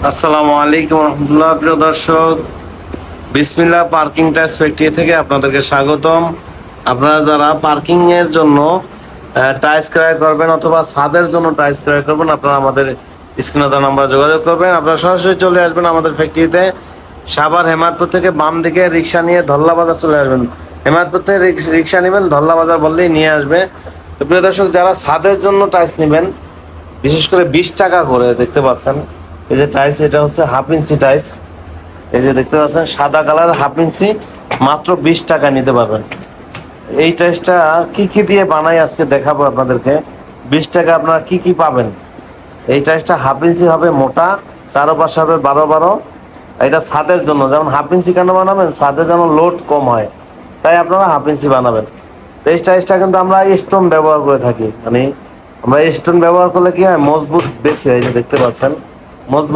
আসসালামু আলাইকুম রহমতুল্লাহ। প্রিয় দর্শক, বিসমিল্লাহ পার্কিং টাইলস ফ্যাক্টরি থেকে আপনাদেরকে স্বাগতম। আপনারা যারা পার্কিং এর জন্য টাইলস ক্রয় করবেন অথবা ছাদের জন্য টাইলস ক্রয় করবেন, আপনারা আমাদের স্ক্রিনে দেওয়া নাম্বার যোগাযোগ করবেন। আপনারা সরাসরি চলে আসবেন আমাদের ফ্যাক্টরিতে। সাভার হেমায়তপুর থেকে বাম দিকে রিক্সা নিয়ে ধল্লা বাজার চলে আসবেন। হেমায়তপুর থেকে রিক্সা নেবেন, ধল্লা বাজার বললেই নিয়ে আসবে। তো প্রিয় দর্শক, যারা ছাদের জন্য টাইলস নেবেন, বিশেষ করে 20 টাকা করে, দেখতে পাচ্ছেন এই যে টাইলস, এটা হচ্ছে হাফ ইঞ্চি টাইলস। এই যে দেখতে পাচ্ছেন সাদা কালার হাফ ইঞ্চি, মাত্র 20 টাকা নিতে পারবেন। এই টাইলসটা কি কি দিয়ে বানাই আজকে দেখাবো আপনাদেরকে। 20 টাকা আপনারা কি কি পাবেন। এই টাইলসটা হাফ ইঞ্চি হবে, মোটা, চারোপাশে হবে 12-12। এটা ছাদের জন্য, যেমন হাফ ইঞ্চি কেন বানাবেন, ছাদে যেন লোড কম হয়, তাই আপনারা হাফ ইঞ্চি বানাবেন। তো এই টাইলসটা কিন্তু আমরা স্টোন ব্যবহার করে থাকি, মানে আমরা স্টোন ব্যবহার করলে কি হয়, মজবুত বেশি হয়। এই যে দেখতে পাচ্ছেন মজবুত